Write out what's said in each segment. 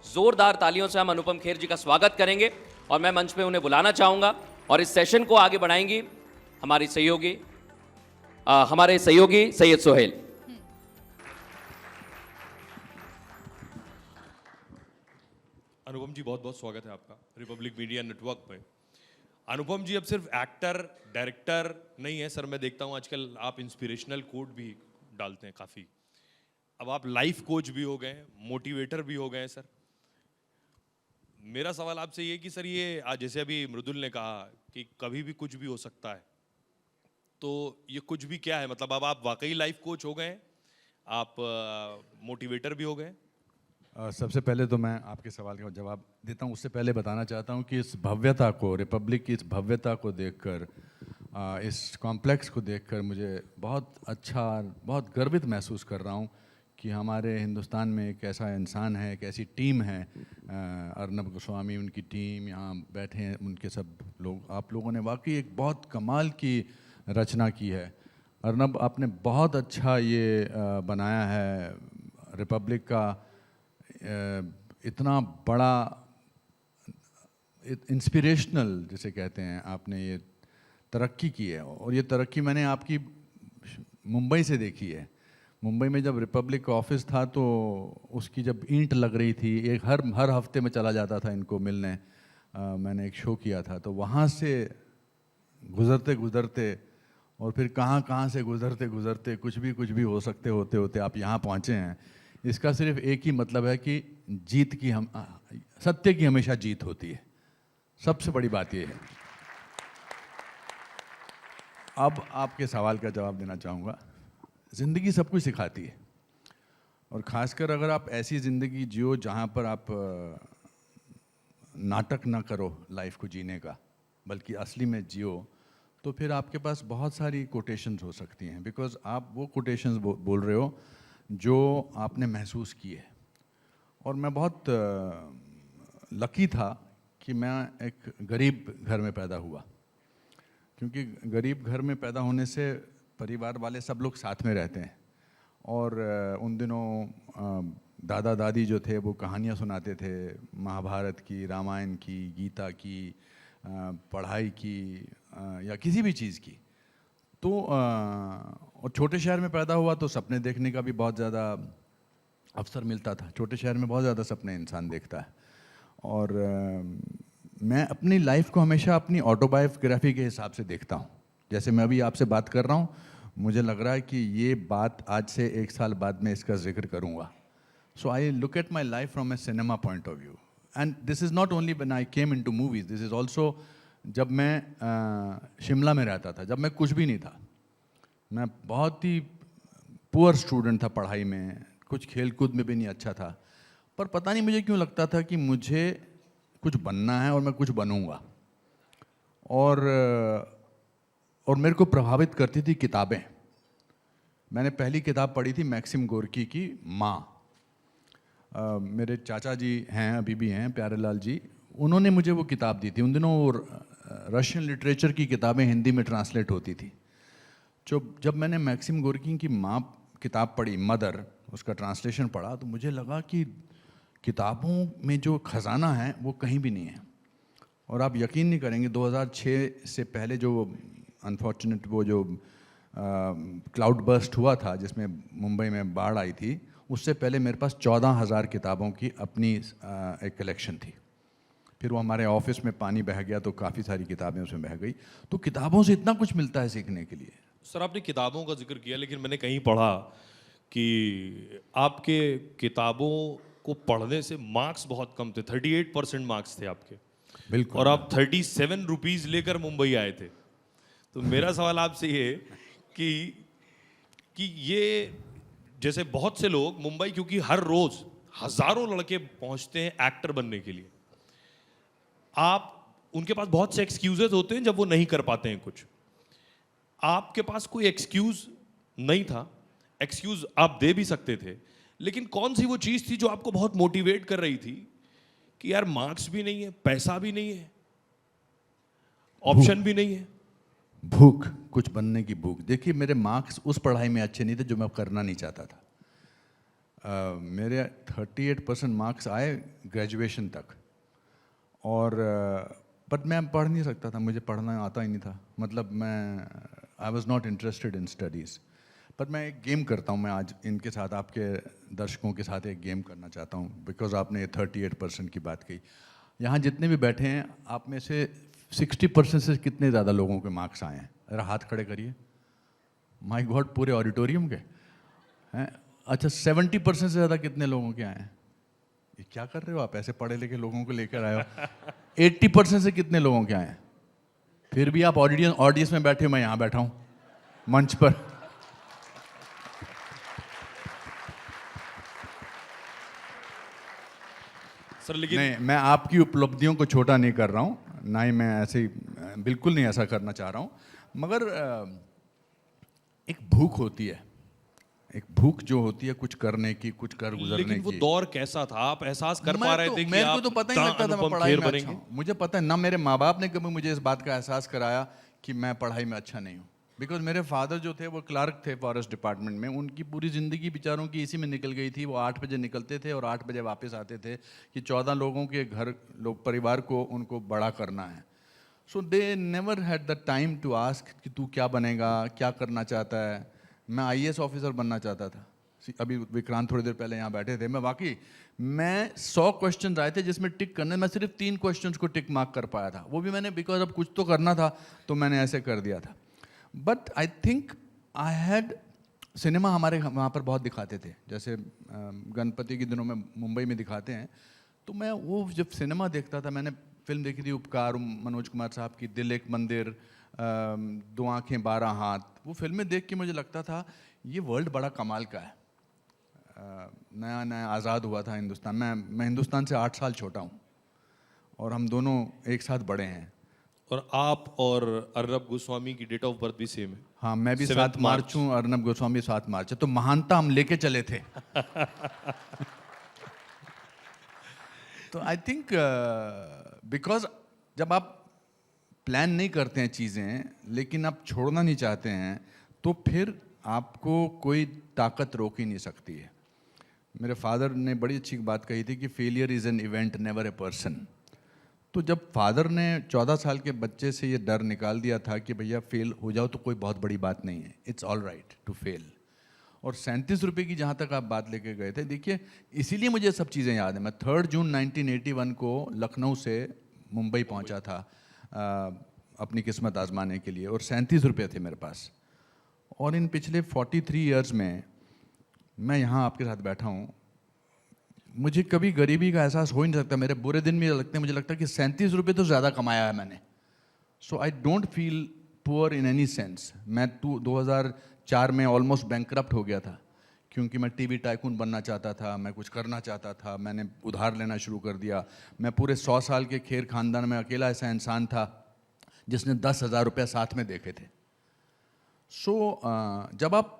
जोरदार तालियों से हम अनुपम खेर जी का स्वागत करेंगे और मैं मंच पे उन्हें बुलाना चाहूंगा और इस सेशन को आगे बढ़ाएंगी हमारे सहयोगी सैयद सोहेल। अनुपम जी, बहुत बहुत स्वागत है आपका रिपब्लिक मीडिया नेटवर्क पे। अनुपम जी अब सिर्फ एक्टर डायरेक्टर नहीं है सर, मैं देखता हूँ आजकल आप इंस्पिरेशनल कोट भी डालते हैं काफ़ी। अब आप लाइफ कोच भी हो गए, मोटिवेटर भी हो गए सर। मेरा सवाल आपसे ये कि सर ये आज जैसे अभी मृदुल ने कहा कि कभी भी कुछ भी हो सकता है, तो ये कुछ भी क्या है? मतलब अब आप वाकई लाइफ कोच हो गए, आप मोटिवेटर भी हो गए? सबसे पहले तो मैं आपके सवाल का जवाब देता हूँ, उससे पहले बताना चाहता हूँ कि इस भव्यता को, रिपब्लिक की इस भव्यता को देखकर, इस कॉम्प्लेक्स को देखकर मुझे बहुत अच्छा, बहुत गर्वित महसूस कर रहा हूँ कि हमारे हिंदुस्तान में एक ऐसा इंसान है, एक ऐसी टीम है, अर्नब गोस्वामी उनकी टीम, यहाँ बैठे हैं उनके सब लोग। आप लोगों ने वाकई एक बहुत कमाल की रचना की है। अर्नब, आपने बहुत अच्छा ये बनाया है रिपब्लिक का, इतना बड़ा इंस्पिरेशनल जिसे कहते हैं, आपने ये तरक्की की है। और ये तरक्की मैंने आपकी मुंबई से देखी है। मुंबई में जब रिपब्लिक का ऑफिस था तो उसकी जब ईंट लग रही थी, एक हर हफ्ते में चला जाता था इनको मिलने। मैंने एक शो किया था तो वहाँ से गुज़रते गुज़रते और फिर कहाँ से गुज़रते गुज़रते कुछ भी हो सकते होते होते आप यहाँ पहुँचे हैं। इसका सिर्फ एक ही मतलब है कि सत्य की हमेशा जीत होती है। सबसे बड़ी बात ये है। अब आपके सवाल का जवाब देना चाहूँगा। ज़िंदगी सब कुछ सिखाती है, और ख़ासकर अगर आप ऐसी ज़िंदगी जियो जहाँ पर आप नाटक ना करो लाइफ को जीने का, बल्कि असली में जियो, तो फिर आपके पास बहुत सारी कोटेशंस हो सकती हैं। बिकॉज़ आप वो कोटेशंस बोल रहे हो जो आपने महसूस की है। और मैं बहुत लकी था कि मैं एक गरीब घर में पैदा हुआ, क्योंकि गरीब घर में पैदा होने से परिवार वाले सब लोग साथ में रहते हैं। और उन दिनों दादा दादी जो थे वो कहानियाँ सुनाते थे, महाभारत की, रामायण की, गीता की, पढ़ाई की, या किसी भी चीज़ की। तो और छोटे शहर में पैदा हुआ तो सपने देखने का भी बहुत ज़्यादा अवसर मिलता था। छोटे शहर में बहुत ज़्यादा सपने इंसान देखता है। और मैं अपनी लाइफ को हमेशा अपनी ऑटोबायोग्राफी के हिसाब से देखता हूँ। जैसे मैं अभी आपसे बात कर रहा हूँ, मुझे लग रहा है कि ये बात आज से 1 साल बाद में इसका जिक्र करूँगा। So I look at my life from a cinema point of view, and this is not only when I came into movies, this is also जब मैं शिमला में रहता था, जब मैं कुछ भी नहीं था। मैं बहुत ही पुअर स्टूडेंट था पढ़ाई में, कुछ खेल कूद में भी नहीं अच्छा था, पर पता नहीं मुझे क्यों लगता था कि मुझे कुछ बनना है और मैं कुछ बनूंगा। और मेरे को प्रभावित करती थी किताबें। मैंने पहली किताब पढ़ी थी मैक्सिम गोर्की की माँ। मेरे चाचा जी हैं, अभी भी हैं, प्यारेलाल जी, उन्होंने मुझे वो किताब दी थी। उन दिनों रशियन लिटरेचर की किताबें हिंदी में ट्रांसलेट होती थी। जब मैंने मैक्सिम गोर्की की माँ किताब पढ़ी, मदर, उसका ट्रांसलेशन पढ़ा, तो मुझे लगा कि किताबों में जो खजाना है वो कहीं भी नहीं है। और आप यकीन नहीं करेंगे, 2006 से पहले जो अनफॉर्चुनेट वो जो क्लाउड बर्स्ट हुआ था जिसमें मुंबई में बाढ़ आई थी, उससे पहले मेरे पास 14,000 किताबों की अपनी एक कलेक्शन थी। फिर वो हमारे ऑफिस में पानी बह गया तो काफ़ी सारी किताबें उसमें बह गई। तो किताबों से इतना कुछ मिलता है सीखने के लिए। सर आपने किताबों का जिक्र किया, लेकिन मैंने कहीं पढ़ा कि आपके किताबों को पढ़ने से मार्क्स बहुत कम थे, 38% मार्क्स थे आपके। बिल्कुल। और आप 37 रुपीज लेकर मुंबई आए थे। तो मेरा सवाल आपसे ये कि ये जैसे बहुत से लोग मुंबई, क्योंकि हर रोज हजारों लड़के पहुंचते हैं एक्टर बनने के लिए, आप उनके पास बहुत से एक्सक्यूजेस होते हैं जब वो नहीं कर पाते हैं कुछ। आपके पास कोई एक्सक्यूज नहीं था, एक्सक्यूज आप दे भी सकते थे, लेकिन कौन सी वो चीज थी जो आपको बहुत मोटिवेट कर रही थी कि यार मार्क्स भी नहीं है, पैसा भी नहीं है, ऑप्शन भी नहीं है? भूख, कुछ बनने की भूख। देखिए, मेरे मार्क्स उस पढ़ाई में अच्छे नहीं थे जो मैं करना नहीं चाहता था। मेरे 38% मार्क्स आए ग्रेजुएशन तक, और बट मैं पढ़ नहीं सकता था, मुझे पढ़ना आता ही नहीं था, मतलब मैं I was not interested in studies. पर मैं एक गेम करता हूँ, मैं आज इनके साथ, आपके दर्शकों के साथ एक गेम करना चाहता हूँ, बिकॉज आपने 38% की बात कही। यहाँ जितने भी बैठे हैं, आप में से 60% से कितने ज़्यादा लोगों के मार्क्स आए हैं? ज़रा हाथ खड़े करिए। माय गॉड, पूरे ऑडिटोरियम के हैं? अच्छा, 70% से ज़्यादा कितने लोगों के आए हैं? ये क्या कर रहे हो आप, ऐसे पढ़े लिखे लोगों को लेकर आए हो? 80% से कितने लोगों के आए हैं? फिर भी आप ऑडियंस में बैठे हो, मैं यहाँ बैठा हूँ मंच पर। सर लेकिन नहीं, मैं आपकी उपलब्धियों को छोटा नहीं कर रहा हूँ, ना ही मैं ऐसे बिल्कुल नहीं ऐसा करना चाह रहा हूँ, मगर एक भूख होती है, एक भूख जो होती है कुछ करने की, कुछ कर गुजरने लेकिन वो की। दौर कैसा था? आप एहसास कर पा रहे थे कि मेरे आप को तो पता ही इतना लगता था मैं अनुपम पढ़ाई खेर में अच्छा बनेंगे? हूँ। मुझे पता है ना, मेरे माँ बाप ने कभी मुझे इस बात का एहसास कराया कि मैं पढ़ाई में अच्छा नहीं हूँ। बिकॉज मेरे फादर जो थे वो क्लार्क थे फॉरेस्ट डिपार्टमेंट में, उनकी पूरी ज़िंदगी बेचारों की इसी में निकल गई थी। वो 8 बजे निकलते थे और 8 बजे वापस आते थे कि 14 लोगों के घर, लोग परिवार को उनको बड़ा करना है। So they never had the time to ask कि तू क्या बनेगा, क्या करना चाहता है। मैं IAS ऑफिसर बनना चाहता था। अभी विक्रांत थोड़ी देर पहले यहाँ बैठे थे, मैं 100 क्वेश्चन आए थे जिसमें टिक करने, मैं सिर्फ 3 क्वेश्चंस को टिक मार्क कर पाया था। वो भी मैंने, बिकॉज अब कुछ तो करना था तो मैंने ऐसे कर दिया था। But I think I had, cinema हमारे वहाँ पर बहुत दिखाते थे, जैसे गणपति के दिनों में मुंबई में दिखाते हैं, तो मैं वो जब सिनेमा देखता था, मैंने फिल्म देखी थी उपकार, मनोज कुमार साहब की, दिल एक मंदिर, 2 आँखें 12 हाथ। वो फिल्में देख के मुझे लगता था ये वर्ल्ड बड़ा कमाल का है। नया नया आज़ाद हुआ था हिंदुस्तान। मैं हिंदुस्तान से 8 साल छोटा हूँ और हम दोनों एक साथ बड़े हैं। और आप और अर्नब गोस्वामी की डेट ऑफ बर्थ भी सेम है। हाँ, मैं भी 7 7 मार्च हूँ, अर्नब गोस्वामी 7 मार्च है, तो महानता हम लेके चले थे। तो आई थिंक बिकॉज जब आप प्लान नहीं करते हैं चीज़ें, लेकिन आप छोड़ना नहीं चाहते हैं, तो फिर आपको कोई ताकत रोक ही नहीं सकती है। मेरे फादर ने बड़ी अच्छी बात कही थी कि failure is an event, never a person. तो जब फादर ने 14 साल के बच्चे से ये डर निकाल दिया था कि भैया फेल हो जाओ तो कोई बहुत बड़ी बात नहीं है, it's all right to fail. और 37 रुपये की जहाँ तक आप बात लेके गए थे, देखिए इसीलिए मुझे सब चीज़ें याद हैं। मैं 3 जून 1981 को लखनऊ से मुंबई पहुँचा था अपनी किस्मत आजमाने के लिए, और 37 रुपये थे मेरे पास। और इन पिछले 43 ईयर्स में मैं यहाँ आपके साथ बैठा हूँ, मुझे कभी गरीबी का एहसास हो ही नहीं सकता। मेरे बुरे दिन भी लगते हैं, मुझे लगता है कि 37 रुपये तो ज़्यादा कमाया है मैंने। So I don't feel poor in any sense. मैं 2004 में ऑलमोस्ट बैंकरप्ट हो गया था, क्योंकि मैं टीवी टाइकून बनना चाहता था, मैं कुछ करना चाहता था, मैंने उधार लेना शुरू कर दिया। मैं पूरे 100 साल के खेर खानदान में अकेला ऐसा इंसान था जिसने 10,000 रुपये साथ में देखे थे। सो जब आप,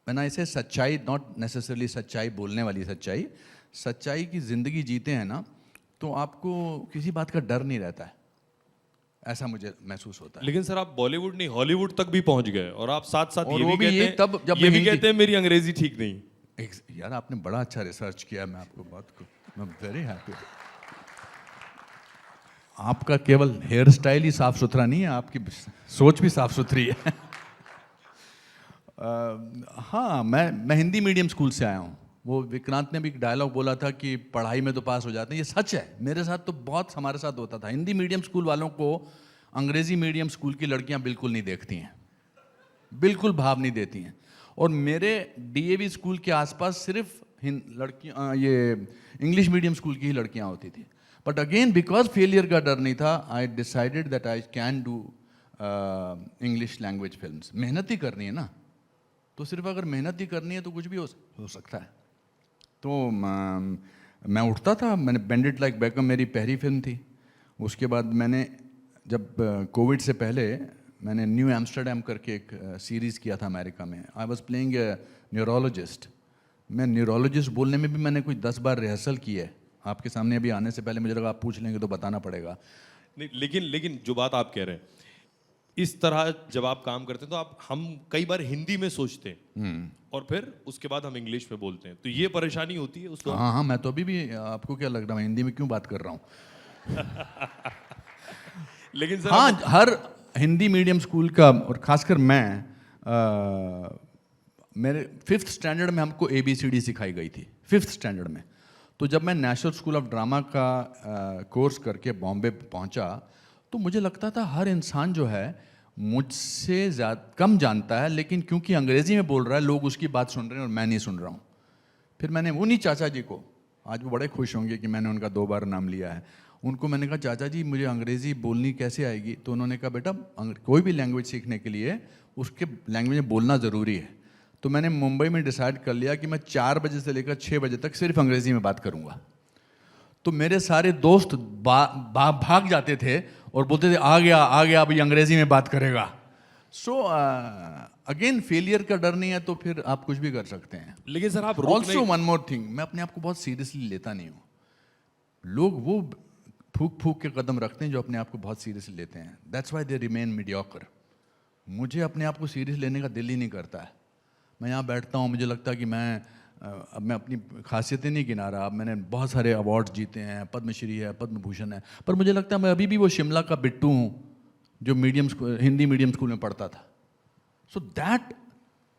मैंने इसे सच्चाई, नॉट नेसेसरली सच्चाई बोलने वाली सच्चाई, सच्चाई की ज़िंदगी जीते हैं ना, तो आपको किसी बात का डर नहीं रहता है, ऐसा मुझे महसूस होता है। लेकिन सर आप बॉलीवुड नहीं हॉलीवुड तक भी पहुंच गए, और आप साथ साथ और ये वो भी भी ये कहते तब जब हैं, ये मैं भी हिंदी- कहते हैं मेरी अंग्रेजी ठीक नहीं। यार आपने बड़ा अच्छा रिसर्च किया, मैं आपको मैं वेरी हैप्पी। आपका केवल हेयर स्टाइल ही साफ सुथरा नहीं है, आपकी सोच भी साफ सुथरी है। हाँ, मैं हिंदी मीडियम स्कूल से आया हूँ। वो विक्रांत ने भी एक डायलॉग बोला था कि पढ़ाई में तो पास हो जाते हैं, ये सच है। मेरे साथ तो बहुत, हमारे साथ होता था। हिंदी मीडियम स्कूल वालों को अंग्रेजी मीडियम स्कूल की लड़कियां बिल्कुल नहीं देखती हैं, बिल्कुल भाव नहीं देती हैं। और मेरे DAV स्कूल के आसपास सिर्फ लड़कियां, ये इंग्लिश मीडियम स्कूल की ही लड़कियां होती थी। बट अगेन बिकॉज फेलियर का डर नहीं था, I decided that I can do English language films. मेहनत ही करनी है ना, तो सिर्फ अगर मेहनत ही करनी है तो कुछ भी हो सकता है। तो मैं उठता था, मैंने बेंड इट लाइक बेकम मेरी पहली फिल्म थी। उसके बाद मैंने, जब कोविड से पहले मैंने न्यू एम्स्टर्डम करके एक सीरीज़ किया था अमेरिका में। I was playing a neurologist. मैं न्यूरोलॉजिस्ट बोलने में भी मैंने कुछ 10 बार रिहर्सल की है। आपके सामने अभी आने से पहले मुझे लगा आप पूछ लेंगे तो बताना पड़ेगा। नहीं, लेकिन जो बात आप कह रहे हैं, इस तरह जब आप काम करते हैं तो हम कई बार हिंदी में सोचते हैं और फिर उसके बाद हम इंग्लिश में बोलते हैं, तो ये परेशानी होती है उसको। हाँ हाँ, मैं तो अभी भी, आपको क्या लग रहा है मैं हिंदी में क्यों बात कर रहा हूँ? लेकिन सर हाँ, हर हिंदी मीडियम स्कूल का, और खासकर मैं, मेरे 5th स्टैंडर्ड में हमको ABCD सिखाई गई थी, 5th स्टैंडर्ड में। तो जब मैं नेशनल स्कूल ऑफ ड्रामा का कोर्स करके बॉम्बे पहुंचा, तो मुझे लगता था हर इंसान जो है मुझसे कम जानता है, लेकिन क्योंकि अंग्रेजी में बोल रहा है लोग उसकी बात सुन रहे हैं और मैं नहीं सुन रहा हूँ। फिर मैंने उन्हीं चाचा जी को, आज वो बड़े खुश होंगे कि मैंने उनका 2 बार नाम लिया है, उनको मैंने कहा चाचा जी मुझे अंग्रेज़ी बोलनी कैसे आएगी? तो उन्होंने कहा बेटा कोई भी लैंग्वेज सीखने के लिए उसके लैंग्वेज में बोलना ज़रूरी है। तो मैंने मुंबई में डिसाइड कर लिया कि मैं 4 बजे से लेकर 6 बजे तक सिर्फ अंग्रेज़ी में बात करूँगा। तो मेरे सारे दोस्त भाग जाते थे और बोलते थे आ गया अभी अंग्रेज़ी में बात करेगा। सो अगेन फेलियर का डर नहीं है तो फिर आप कुछ भी कर सकते हैं। लेकिन सर आप ऑल्सो वन मोर थिंग, मैं अपने आप को बहुत सीरियसली लेता नहीं हूँ। लोग वो फूक के कदम रखते हैं जो अपने आप को बहुत सीरियसली लेते हैं, that's why they remain mediocre. मुझे अपने आप को सीरियस लेने का दिल ही नहीं करता है। मैं यहाँ बैठता हूँ, मुझे लगता है कि अब मैं अपनी खासियतें नहीं गिना रहा, अब मैंने बहुत सारे अवार्ड्स जीते हैं, पद्मश्री है, पद्म भूषण है, पर मुझे लगता है मैं अभी भी वो शिमला का बिट्टू हूँ जो हिंदी मीडियम स्कूल में पढ़ता था। सो दैट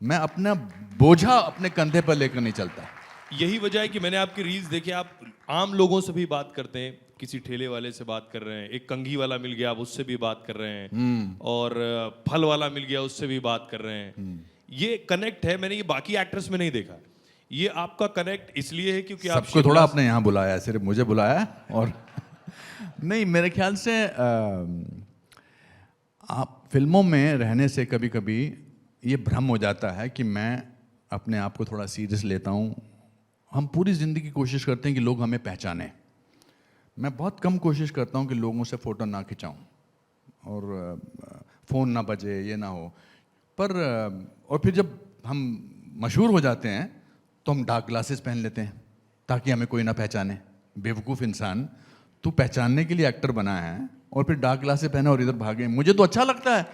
मैं अपना बोझा अपने कंधे पर लेकर नहीं चलता। यही वजह है कि मैंने आपके रील्स देखे, आप आम लोगों से भी बात करते हैं, किसी ठेले वाले से बात कर रहे हैं, एक कंघी वाला मिल गया आप उससे भी बात कर रहे हैं, और फल वाला मिल गया उससे भी बात कर रहे हैं। ये कनेक्ट है, मैंने ये बाकी एक्टर्स में नहीं देखा। ये आपका कनेक्ट इसलिए है क्योंकि आप सबको थोड़ा आपने यहाँ बुलाया है, सिर्फ मुझे बुलाया है और नहीं, मेरे ख्याल से आप फिल्मों में रहने से कभी कभी ये भ्रम हो जाता है कि मैं अपने आप को थोड़ा सीरियस लेता हूँ। हम पूरी ज़िंदगी कोशिश करते हैं कि लोग हमें पहचानें। मैं बहुत कम कोशिश करता हूँ कि लोगों से फ़ोटो ना खिंचाऊँ और फ़ोन ना बजे, ये ना हो। पर और फिर जब हम मशहूर हो जाते हैं तो हम डार्क ग्लासेस पहन लेते हैं ताकि हमें कोई ना पहचाने। बेवकूफ़ इंसान, तू पहचानने के लिए एक्टर बना है और फिर डार्क ग्लासेस पहने और इधर भागे। मुझे तो अच्छा लगता है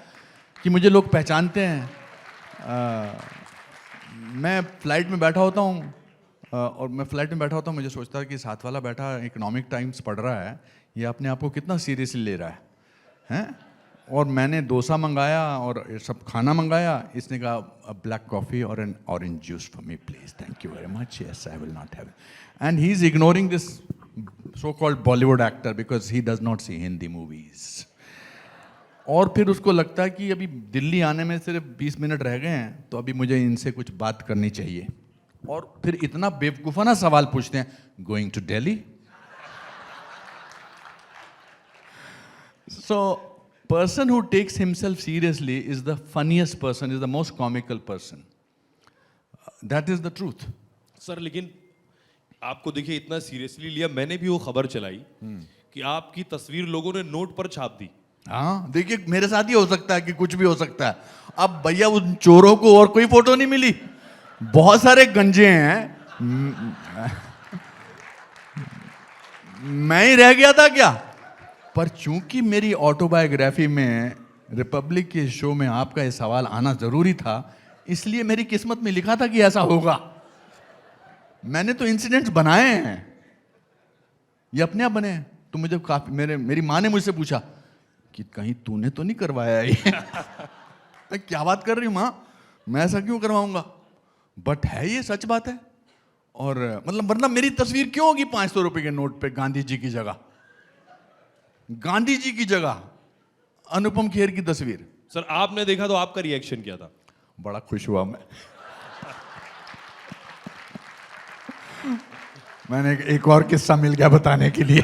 कि मुझे लोग पहचानते हैं। मैं फ्लाइट में बैठा होता हूँ मुझे सोचता है कि साथ वाला बैठा इकोनॉमिक टाइम्स पढ़ रहा है, ये अपने आप को कितना सीरियसली ले रहा है, हैं? और मैंने डोसा मंगाया और सब खाना मंगाया, इसने कहा अ ब्लैक कॉफ़ी और an orange juice for me please, thank you very much, yes I will not have it. And he is ignoring this so called Bollywood actor because he does not see Hindi movies. और फिर उसको लगता है कि अभी दिल्ली आने में सिर्फ 20 मिनट रह गए हैं तो अभी मुझे इनसे कुछ बात करनी चाहिए। और फिर इतना बेवकूफाना सवाल पूछते हैं, going to Delhi? So person who takes himself seriously is the funniest person, is the most comical person. That is the truth. Sir लेकिन आपको देखिए इतना सीरियसली लिया, मैंने भी वो खबर चलाई कि आपकी तस्वीर लोगों ने नोट पर छाप दी। हाँ, देखिए मेरे साथ ही हो सकता है कि कुछ भी हो सकता है। अब भैया उन चोरों को और कोई फोटो नहीं मिली, बहुत सारे गंजे हैं, मैं ही रह गया था क्या? पर चूंकि मेरी ऑटोबायोग्राफी में रिपब्लिक के शो में आपका ये सवाल आना जरूरी था, इसलिए मेरी किस्मत में लिखा था कि ऐसा होगा। मैंने तो इंसिडेंट्स बनाए हैं, ये अपने आप बने हैं। तो मुझे काफी मेरी माँ ने मुझसे पूछा कि कहीं तूने तो नहीं करवाया ये? क्या बात कर रही हूँ माँ, मैं ऐसा क्यों करवाऊंगा? बट है ये सच बात है। और मतलब वरना मेरी तस्वीर क्यों होगी 500 रुपए के नोट पे गांधी जी की जगह? गांधी जी की जगह अनुपम खेर की तस्वीर। सर आपने देखा तो आपका रिएक्शन क्या था? बड़ा खुश हुआ मैं। मैंने एक और किस्सा मिल गया बताने के लिए।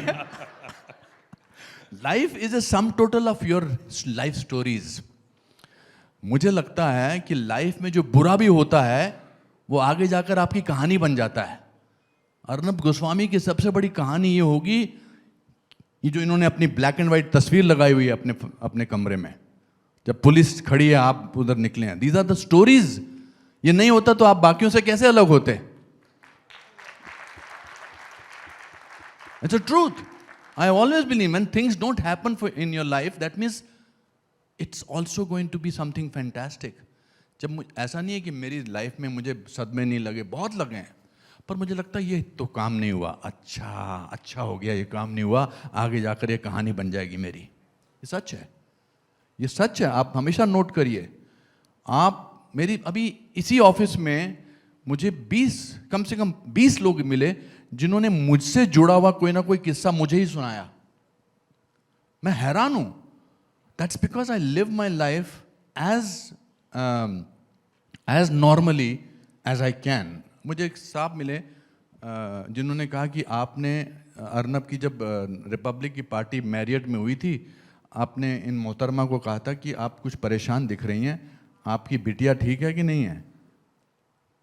Life is a sum total of your life stories. मुझे लगता है कि लाइफ में जो बुरा भी होता है वो आगे जाकर आपकी कहानी बन जाता है। अर्नब गोस्वामी की सबसे बड़ी कहानी ये होगी, ये जो इन्होंने अपनी ब्लैक एंड व्हाइट तस्वीर लगाई हुई है अपने कमरे में, जब पुलिस खड़ी है आप उधर निकले हैं। These are the stories. ये नहीं होता तो आप बाकियों से कैसे अलग होते? It's a truth. I always believe when things don't happen in your life, that means it's also going to be something fantastic. जब ऐसा नहीं है कि मेरी लाइफ में मुझे सदमे नहीं लगे, बहुत लगे हैं, पर मुझे लगता है ये तो काम नहीं हुआ, अच्छा हो गया, ये काम नहीं हुआ, आगे जाकर ये कहानी बन जाएगी मेरी। ये सच है, ये सच है, आप हमेशा नोट करिए। आप मेरी अभी इसी ऑफिस में मुझे कम से कम 20 लोग मिले जिन्होंने मुझसे जुड़ा हुआ कोई ना कोई किस्सा मुझे ही सुनाया। मैं हैरान हूं। That's because I live my life as normally as I can. मुझे एक साहब मिले जिन्होंने कहा कि आपने अर्नब की जब रिपब्लिक की पार्टी मैरियट में हुई थी, आपने इन मोहतरमा को कहा था कि आप कुछ परेशान दिख रही हैं, आपकी बिटिया ठीक है कि नहीं है?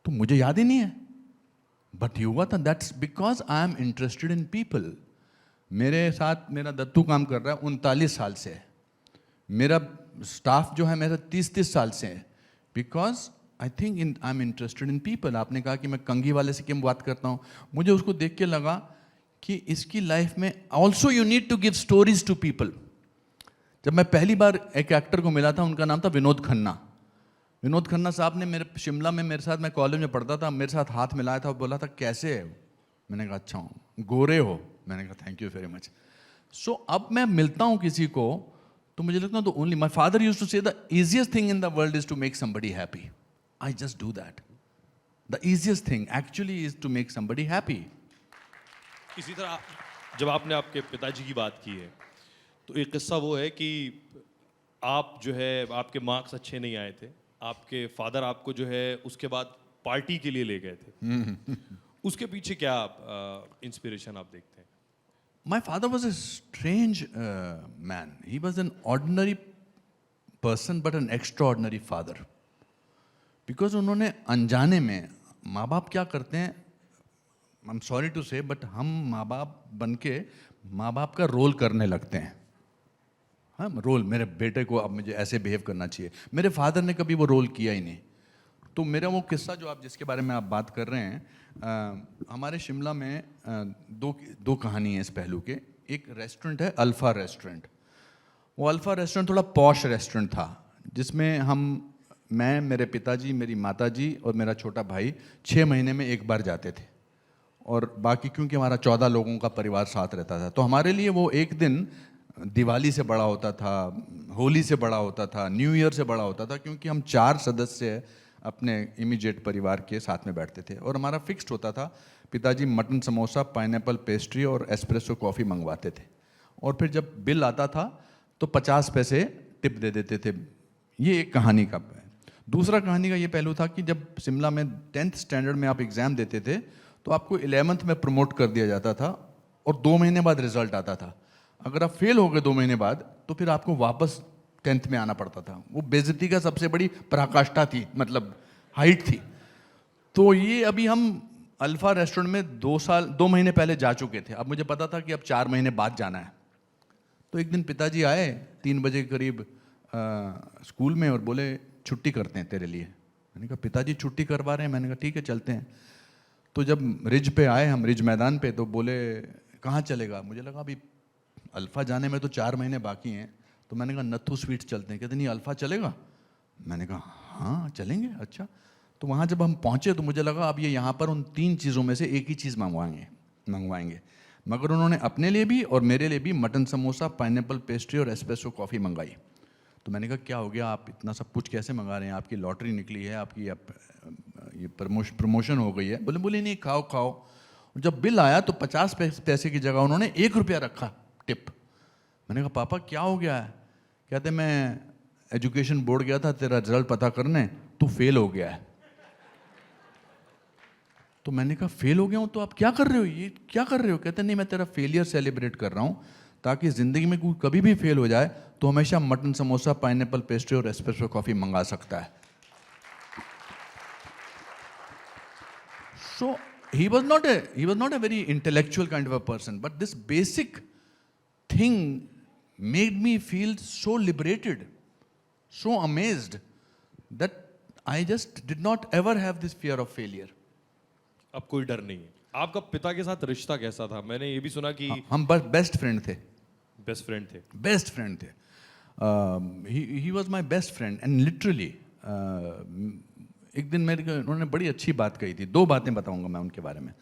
तो मुझे याद ही नहीं है, बट ये हुआ था। That's because I am interested in people. मेरे साथ मेरा दत्तू काम कर रहा है 39 साल से, मेरा स्टाफ जो है मेरा 30 साल से है, because I think I am interested in people. आपने कहा कि मैं कंघी वाले से क्यों बात करता हूँ, मुझे उसको देख के लगा कि इसकी लाइफ में also you need to give stories to people. जब मैं पहली बार एक एक्टर को मिला था, उनका नाम था विनोद खन्ना। विनोद खन्ना साहब ने मेरे शिमला में मेरे साथ, मैं कॉलेज में पढ़ता था, मेरे साथ हाथ मिलाया था, बोला था कैसे है? मैंने कहा अच्छा हूँ। गोरे हो? मैंने कहा थैंक यू वेरी मच। सो अब मैं मिलता हूँ किसी को तो मुझे लगता है, तो only my father used to say the easiest thing in the world is to make somebody happy. I just do that. The easiest thing actually is to make somebody happy. इसी तरह जब आपने आपके पिताजी की बात की है, तो एक किस्सा वो है कि आप जो है, आपके मार्क्स अच्छे नहीं आए थे, आपके फादर आपको जो है उसके बाद पार्टी के लिए ले गए थे। उसके पीछे क्या इंस्पिरेशन आप देखते हैं? My father was a strange man. He was an ordinary person but an extraordinary father. Because उन्होंने अनजाने में, माँ बाप क्या करते हैं, I'm sorry to say, but हम माँ बाप बन के माँ बाप का रोल करने लगते हैं। हाँ, रोल, मेरे बेटे को अब मुझे ऐसे बिहेव करना चाहिए। मेरे फादर ने कभी वो रोल किया ही नहीं। तो मेरा वो किस्सा जो आप जिसके बारे में आप बात कर रहे हैं, हमारे शिमला में दो कहानी है इस पहलू के। एक रेस्टोरेंट है अल्फ़ा रेस्टोरेंट। वो अल्फ़ा रेस्टोरेंट थोड़ा पॉश रेस्टोरेंट था, जिसमें मैं, मेरे पिताजी, मेरी माताजी और मेरा छोटा भाई 6 महीने में एक बार जाते थे, और बाकी क्योंकि हमारा 14 लोगों का परिवार साथ रहता था, तो हमारे लिए वो एक दिन दिवाली से बड़ा होता था, होली से बड़ा होता था, न्यू ईयर से बड़ा होता था, क्योंकि हम 4 सदस्य अपने इमीडिएट परिवार के साथ में बैठते थे। और हमारा फिक्स्ड होता था, पिताजी मटन समोसा, पाइनएप्पल पेस्ट्री और एस्प्रेसो कॉफ़ी मंगवाते थे, और फिर जब बिल आता था तो 50 पैसे टिप दे देते थे। ये एक कहानी का है। दूसरा कहानी का ये पहलू था कि जब शिमला में 10th स्टैंडर्ड में आप एग्ज़ाम देते थे तो आपको 11th में प्रमोट कर दिया जाता था, और 2 महीने बाद रिजल्ट आता था। अगर आप फेल हो गए 2 महीने बाद तो फिर आपको वापस 10th में आना पड़ता था। वो बेइज्जती का सबसे बड़ी पराकाष्ठा थी, मतलब हाइट थी। तो ये अभी हम अल्फ़ा रेस्टोरेंट में 2 महीने पहले जा चुके थे। अब मुझे पता था कि अब 4 महीने बाद जाना है। तो एक दिन पिताजी आए 3 बजे के करीब स्कूल में और बोले छुट्टी करते हैं तेरे लिए। मैंने कहा पिताजी छुट्टी करवा रहे हैं? मैंने कहा ठीक है चलते हैं। तो जब रिज पे आए हम, रिज मैदान पे, तो बोले कहाँ चलेगा? मुझे लगा अभी अल्फ़ा जाने में तो 4 महीने बाकी हैं। तो मैंने कहा नथू स्वीट्स चलते हैं। कहते नहीं अल्फ़ा चलेगा? मैंने कहा हाँ चलेंगे। अच्छा। तो वहाँ जब हम पहुँचे तो मुझे लगा अब ये यहाँ पर उन 3 चीज़ों में से एक ही चीज़ मंगवाएंगे। मगर उन्होंने अपने लिए भी और मेरे लिए भी मटन समोसा, पाइनएप्पल पेस्ट्री और एस्प्रेसो कॉफ़ी मंगाई। तो मैंने कहा क्या हो गया, आप इतना सब कुछ कैसे मंगा रहे हैं? आपकी लॉटरी निकली है, आपकी ये प्रमोशन हो गई है। बोले नहीं खाओ। जब बिल आया तो 50 पैसे की जगह उन्होंने 1 रुपया रखा टिप। मैंने कहा पापा क्या हो गया है? कहते मैं एजुकेशन बोर्ड गया था तेरा रिजल्ट पता करने, तू फेल हो गया है। तो मैंने कहा फेल हो गया हूँ तो आप क्या कर रहे हो, ये क्या कर रहे हो? कहते नहीं मैं तेरा फेलियर सेलिब्रेट कर रहा हूँ, ताकि ज़िंदगी में कोई कभी भी फेल हो जाए तो हमेशा मटन समोसा, पाइनएप्पल पेस्ट्री और एस्प्रेसो कॉफ़ी मंगा सकता है। So he was not a very intellectual kind of a person, but this basic thing made me feel so liberated, so amazed that I just did not ever have this fear of failure. अब कोई डर नहीं है। आपका पिता के साथ रिश्ता कैसा था? मैंने ये भी सुना कि हम बस बेस्ट फ्रेंड थे। बेस्ट फ्रेंड थे। बेस्ट फ्रेंड थे। He was my best friend and literally एक दिन मेरे को उन्होंने बड़ी अच्छी बात कही थी. 2 बातें बताऊंगा मैं उनके बारे में.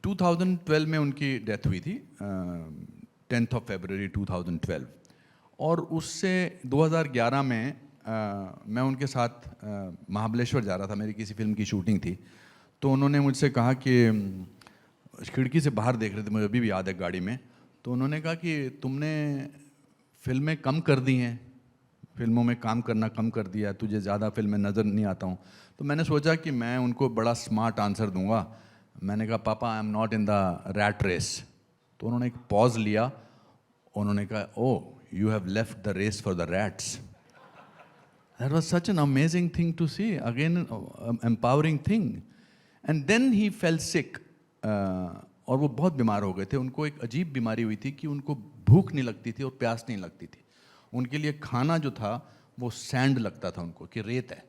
2012 में उनकी डेथ हुई थी, 10th of February 2012. और उससे 2011 में मैं उनके साथ महाबलेश्वर जा रहा था, मेरी किसी फिल्म की शूटिंग थी. तो उन्होंने मुझसे कहा कि खिड़की से बाहर देख रहे थे, मुझे अभी भी याद है गाड़ी में. तो उन्होंने कहा कि तुमने फिल्में कम कर दी हैं, फिल्मों में काम करना कम कर दिया, तुझे ज़्यादा फिल्में नज़र नहीं आता हूँ. तो मैंने सोचा कि मैं उनको बड़ा स्मार्ट आंसर दूंगा. मैंने कहा पापा I am not in the rat race. तो उन्होंने एक पॉज लिया, उन्होंने कहा oh you have left the race for the rats. That was such an amazing thing to see, again empowering thing. And then he fell sick, और वो बहुत बीमार हो गए थे. उनको एक अजीब बीमारी हुई थी कि उनको भूख नहीं लगती थी और प्यास नहीं लगती थी. उनके लिए खाना जो था वो सैंड लगता था उनको, कि रेत है,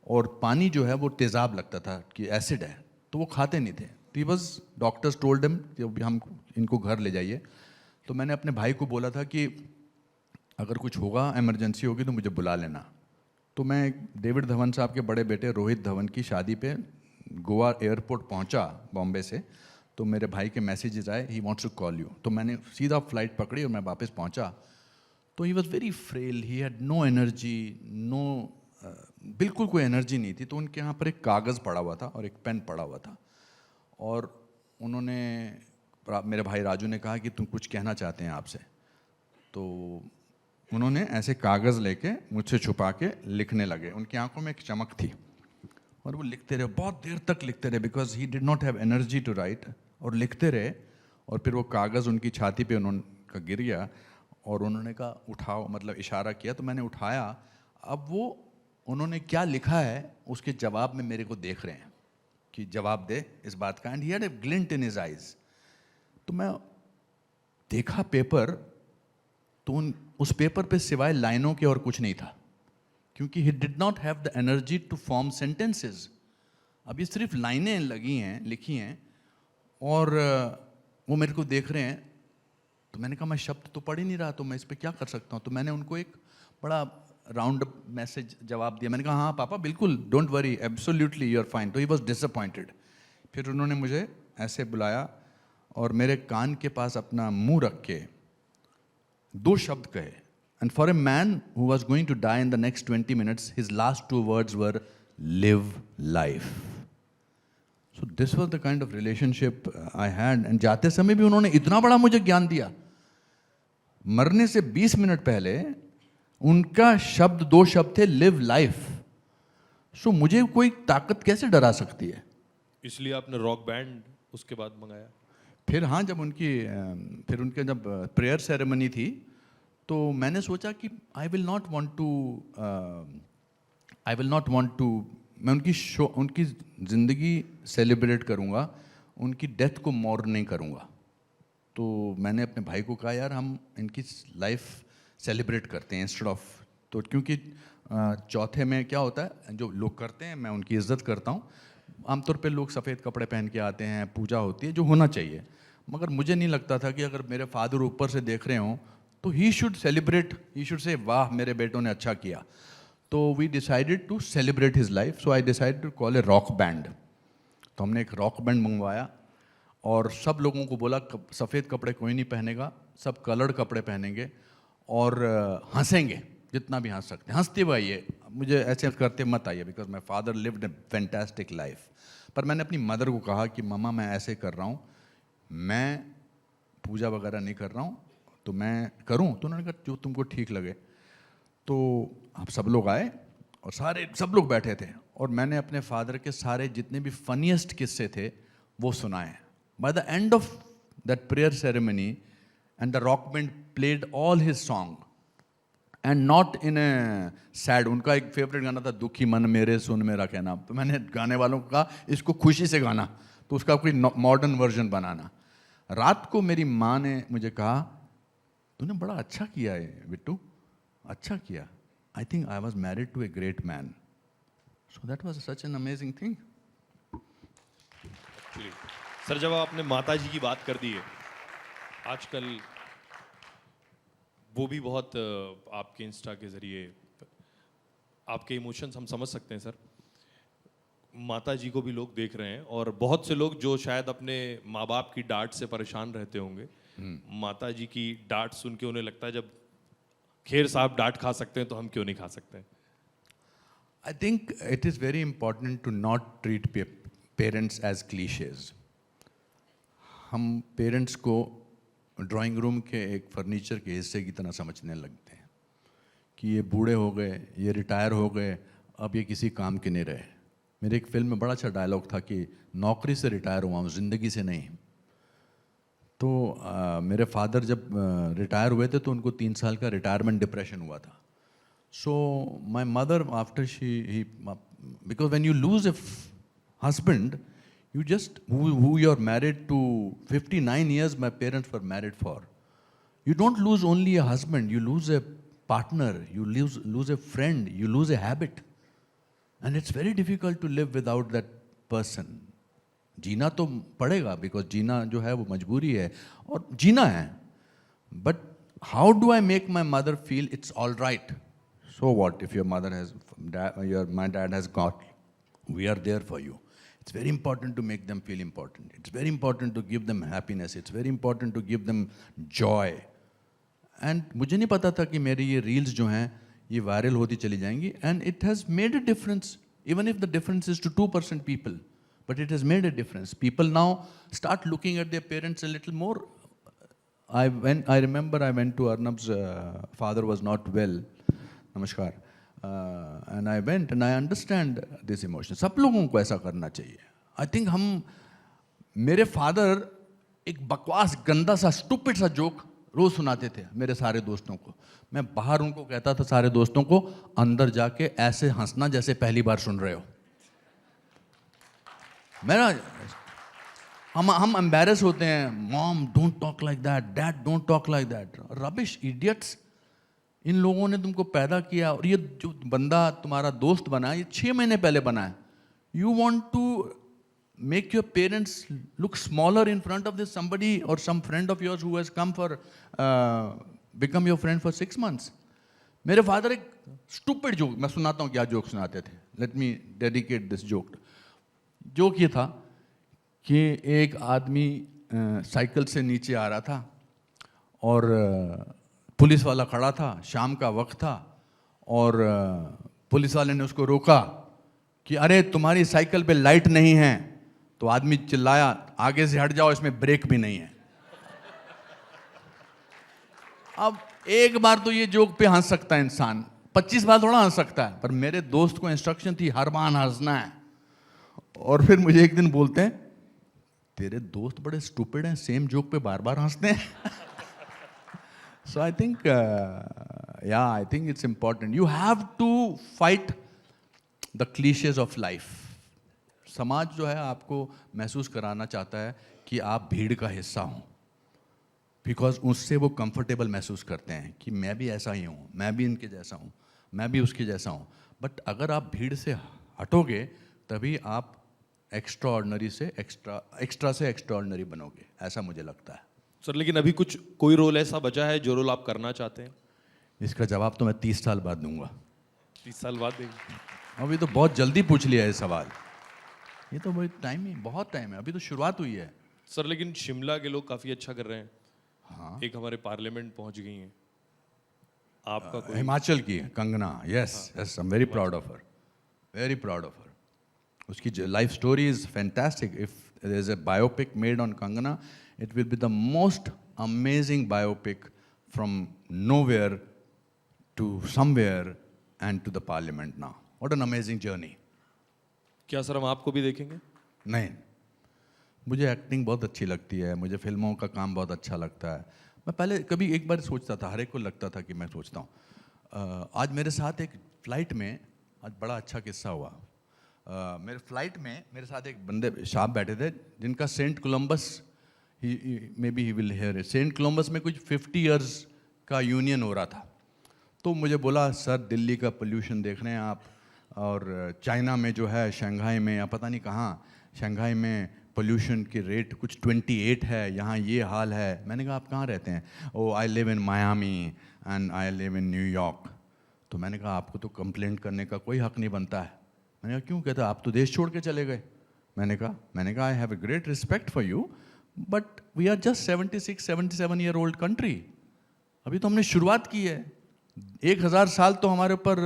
और पानी जो है वो तेज़ाब लगता था कि एसिड है, तो वो खाते नहीं थे. He was, doctors told him कि हम इनको घर ले जाइए. तो मैंने अपने भाई को बोला था कि अगर कुछ होगा, इमरजेंसी होगी तो मुझे बुला लेना. तो मैं डेविड धवन साहब के बड़े बेटे रोहित धवन की शादी पे गोवा एयरपोर्ट पहुंचा बॉम्बे से. तो मेरे भाई के मैसेजेस आए, he wants to call you. तो मैंने सीधा फ्लाइट पकड़ी और मैं वापस पहुंचा. तो he was very frail, he had no energy, no, बिल्कुल कोई एनर्जी नहीं थी. तो उनके यहाँ पर एक कागज़ पड़ा हुआ था और एक पेन पड़ा हुआ था, और उन्होंने, मेरे भाई राजू ने कहा कि तुम कुछ कहना चाहते हैं आपसे. तो उन्होंने ऐसे कागज़ लेके मुझसे छुपा के लिखने लगे. उनकी आंखों में एक चमक थी और वो लिखते रहे, बहुत देर तक लिखते रहे, because he did not have energy to write. और लिखते रहे, और फिर वो कागज़ उनकी छाती पे उन्होंने गिर गया, और उन्होंने कहा उठाओ, मतलब इशारा किया. तो मैंने उठाया. अब वो उन्होंने क्या लिखा है उसके जवाब में मेरे को देख रहे हैं कि जवाब दे इस बात का. And he had a glint in his eyes. तो मैं देखा पेपर, तो उस पेपर पे सिवाय लाइनों के और कुछ नहीं था, क्योंकि he did not have the energy to form sentences. अब ये सिर्फ लाइनें लगी हैं, लिखी हैं, और वो मेरे को देख रहे हैं. तो मैंने कहा मैं शब्द तो पढ़ ही नहीं रहा, तो मैं इस पर क्या कर सकता हूँ. तो मैंने उनको एक बड़ा राउंड मैसेज जवाब दिया. मैंने कहा हाँ पापा बिल्कुल, don't worry, absolutely you are fine. तो ही वॉज डिसअपॉइंटेड. फिर उन्होंने मुझे ऐसे बुलाया और मेरे कान के पास अपना मुंह रख के 2 शब्द कहे. And for a man who was going to die in the next 20 minutes, his last 2 words were live life. So this was the kind of relationship I had. एंड जाते समय भी उन्होंने इतना बड़ा मुझे ज्ञान दिया. मरने से 20 मिनट पहले उनका शब्द 2 शब्द थे, लिव लाइफ. सो मुझे कोई ताकत कैसे डरा सकती है. इसलिए आपने रॉक बैंड उसके बाद मंगाया. फिर हाँ, जब उनके जब प्रेयर सेरेमनी थी, तो मैंने सोचा कि I will not want to, मैं उनकी ज़िंदगी सेलिब्रेट करूँगा, उनकी डेथ को मॉर्न नहीं करूँगा. तो मैंने अपने भाई को कहा यार हम इनकी लाइफ सेलिब्रेट करते हैं इंस्टेड ऑफ. तो क्योंकि चौथे में क्या होता है, जो लोग करते हैं मैं उनकी इज्जत करता हूँ. आमतौर पे लोग सफ़ेद कपड़े पहन के आते हैं, पूजा होती है, जो होना चाहिए. मगर मुझे नहीं लगता था कि अगर मेरे फादर ऊपर से देख रहे हों तो he should celebrate, he should say वाह मेरे बेटों ने अच्छा किया. तो we decided to celebrate his life. So I decided to call a rock band. तो हमने एक रॉक बैंड मंगवाया और सब लोगों को बोला सफ़ेद कपड़े कोई नहीं पहनेगा, सब कलर्ड कपड़े पहनेंगे और हंसेंगे जितना भी हंस सकते हैं. हंसते हुए आइए, मुझे ऐसे करते मत आइए, because my father lived A fantastic life. पर मैंने अपनी मदर को कहा कि मम्मा मैं ऐसे कर रहा हूँ, मैं पूजा वगैरह नहीं कर रहा हूँ, तो मैं करूँ. तो उन्होंने कहा जो तुमको ठीक लगे. तो आप सब लोग आए और सब लोग बैठे थे, और मैंने अपने फादर के सारे जितने भी फनीएस्ट किस्से थे वो सुनाए. By the end of that prayer ceremony and the rock band played all his song, and not in A sad. उनका एक फेवरेट गाना था दुखी मन मेरे सुन मेरा कहना. तो मैंने गाने वालों को कहा इसको खुशी से गाना, तो उसका कोई मॉडर्न वर्जन बनाना. रात को मेरी माँ ने मुझे कहा तूने बड़ा अच्छा किया है बिट्टू, अच्छा किया. I think I was married to a great man. So that was such an amazing thing. Sir जब आपने माता जी की बात कर दी है, आजकल वो भी बहुत आपके इंस्टा के जरिए आपके इमोशंस हम समझ सकते हैं सर। माता जी को भी लोग देख रहे हैं और बहुत से लोग जो शायद अपने माँ बाप की डांट से परेशान रहते होंगे, माता जी की डांट सुन के उन्हें लगता है जब खेर साहब डांट खा सकते हैं तो हम क्यों नहीं खा सकते। I think it is very important to not treat parents as cliches. हम पेरेंट्स को ड्राइंग रूम के एक फर्नीचर के हिस्से की तरह समझने लगते हैं कि ये बूढ़े हो गए, ये रिटायर हो गए, अब ये किसी काम के नहीं रहे। मेरे एक फिल्म में बड़ा अच्छा डायलॉग था कि नौकरी से रिटायर हुआ हूँ, ज़िंदगी से नहीं। तो मेरे फादर जब रिटायर हुए थे तो उनको 3 साल का रिटायरमेंट डिप्रेशन हुआ था। So my mother, after because when you lose a husband, you just who you're married to 59 years. My parents were married for. You don't lose only a husband. You lose a partner. You lose a friend. You lose a habit, and it's very difficult to live without that person. जीना तो पड़ेगा because जीना जो है वो मजबूरी है और जीना है. But how do I make my mother feel it's all right? So what if your mother has, my dad has got, we are there for you. It's very important to make them feel important. It's very important to give them happiness. It's very important to give them joy. And मुझे नहीं पता था कि मेरी ये reels जो हैं ये वायरल होती चली जाएंगी. And it has made a difference, even if the difference is to 2% people. But it has made a difference. People now start looking at their parents a little more. I remember I went to Arnab's father was not well. Namaskar. And I went and I understand this emotion. सब लोगों को ऐसा करना चाहिए. I think मेरे father एक बकवास गंदा सा स्टूपिड सा जोक रोज सुनाते थे मेरे सारे दोस्तों को. मैं बाहर उनको कहता था सारे दोस्तों को, अंदर जाके ऐसे हंसना जैसे पहली बार सुन रहे हो. मेरा हम एम्बैरस होते हैं. Mom don't talk like that, dad don't talk like that. Rubbish, idiots. इन लोगों ने तुमको पैदा किया और ये जो बंदा तुम्हारा दोस्त बना ये 6 महीने पहले बना है. You want to make your parents look smaller in front of this somebody और some friend of yours who has come for become your friend for 6 months. मेरे फादर एक स्टूपिड जोक, मैं सुनाता हूँ क्या जोक सुनाते थे. Let me dedicate this joke. Joke ये था कि एक आदमी साइकिल से नीचे आ रहा था और पुलिस वाला खड़ा था. शाम का वक्त था और पुलिस वाले ने उसको रोका कि अरे तुम्हारी साइकिल पे लाइट नहीं है. तो आदमी चिल्लाया, आगे से हट जाओ, इसमें ब्रेक भी नहीं है. अब एक बार तो ये जोक पे हंस सकता है इंसान, 25 बार थोड़ा हंस सकता है. पर मेरे दोस्त को इंस्ट्रक्शन थी हर बार हंसना है. और फिर मुझे एक दिन बोलते हैं, तेरे दोस्त बड़े स्टूपिड हैं, सेम जोक पे बार बार हंसते हैं. So I think, I think it's important. You have to fight the cliches of life. समाज जो है आपको महसूस कराना चाहता है कि आप भीड़ का हिस्सा हों, बिकॉज उससे वो कंफर्टेबल महसूस करते हैं कि मैं भी ऐसा ही हूँ, मैं भी इनके जैसा हूँ, मैं भी उसके जैसा हूँ. बट अगर आप भीड़ से हटोगे तभी आप एक्स्ट्रा से एक्स्ट्राऑर्डिनरी बनोगे, ऐसा मुझे लगता है. सर लेकिन अभी कोई रोल ऐसा बचा है जो रोल आप करना चाहते हैं? इसका जवाब तो मैं 30 साल बाद दूंगा. 30 साल बाद देंगे? अभी तो बहुत जल्दी पूछ लिया है सवाल. ये तो बहुत टाइम है, अभी तो शुरुआत हुई है. सर लेकिन शिमला के लोग काफी अच्छा कर रहे हैं. हाँ, एक हमारे पार्लियामेंट पहुंच गई हैं. आपका कोई? हिमाचल की Kangana. Yes, I am very proud of her, very proud of her. उसकी life story is fantastic. If there is a biopic made on Kangana, it will be the most amazing biopic from nowhere to somewhere and to the parliament now. What an amazing journey. क्या sir हम आपको भी देखेंगे? नहीं, मुझे acting बहुत अच्छी लगती है, मुझे फिल्मों का काम बहुत अच्छा लगता है. मैं पहले कभी एक बार सोचता था, हर एक को लगता था कि मैं सोचता हूँ. आज मेरे साथ एक फ़्लाइट में आज बड़ा अच्छा किस्सा हुआ. मेरे फ्लाइट में मेरे साथ एक बंदे साहब बैठे थे जिनका Saint Columbus, maybe he will hear, Saint Columbus में कुछ 50 years का यूनियन हो रहा था. तो मुझे बोला, सर दिल्ली का पोल्यूशन देख रहे हैं आप, और चाइना में जो है शंघाई में या पता नहीं कहाँ, शंघाई में पोल्यूशन की रेट कुछ 28 है, यहाँ ये हाल है। मैंने कहा आप कहाँ रहते हैं? Oh I live in Miami and I live in New York. तो मैंने कहा आपको तो कंप्लेंट करने का कोई हक नहीं बनता है। मैंने कहा क्यों? कहता आप तो देश छोड़ के चले गए। मैंने कहा I have a great respect for you but we are just 76-77 year old country. अभी तो हमने शुरुआत की है। 1000 साल तो हमारे ऊपर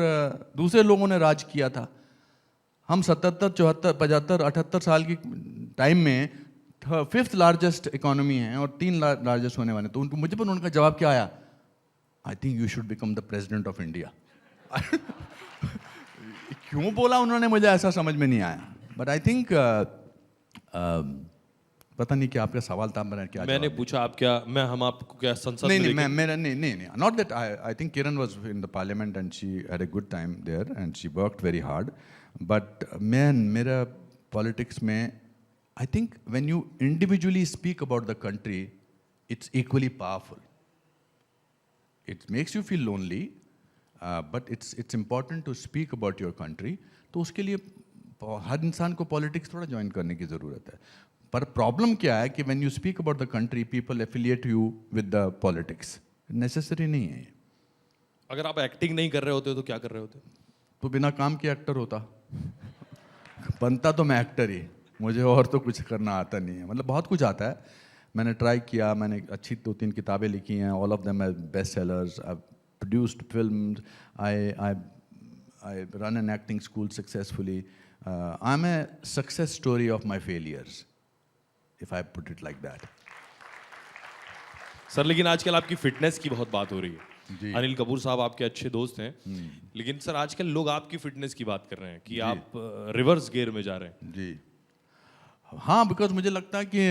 दूसरे लोगों ने राज किया था। हम 77, 74, 75, 78 साल की टाइम में 5th लार्जेस्ट इकोनॉमी है और 3 लार्जेस्ट होने वाले। तो उनको मुझे पर उनका जवाब क्या आया? I think you should become the president of India. क्यों बोला उन्होंने मुझे ऐसा समझ में नहीं आया। बट आई थिंक पता नहीं क्या आपका सवाल था। मैंने पूछा आप क्या, हम आपको क्या संसद में नहीं, मेरा नहीं, not that. I think Kiran was in the parliament and she had a good time there and she worked very hard. But मेरा पॉलिटिक्स में I think when you individually speak about the country it's equally powerful. It makes you feel lonely but it's important to speak about your country. तो उसके लिए हर इंसान को politics थोड़ा join करने की ज़रूरत है। पर प्रॉब्लम क्या है कि when you speak about the country people affiliate you with the politics. Necessary नहीं है। अगर आप एक्टिंग नहीं कर रहे होते तो क्या कर रहे होते? तो बिना काम के एक्टर होता। बनता तो मैं एक्टर ही, मुझे और तो कुछ करना आता नहीं है। मतलब बहुत कुछ आता है, मैंने ट्राई किया, मैंने अच्छी 2-3 किताबें लिखी हैं, all of them are best sellers. I produced films, I run an acting school successfully. I am a success story of my failures, if I put it like that. Sir लेकिन आजकल आपकी fitness की बहुत बात हो रही है। जी। अनिल कपूर साहब आपके अच्छे दोस्त हैं, लेकिन सर आजकल लोग आपकी फिटनेस की बात कर रहे हैं कि आप रिवर्स गियर में जा रहे हैं। जी हाँ, बिकॉज मुझे लगता है कि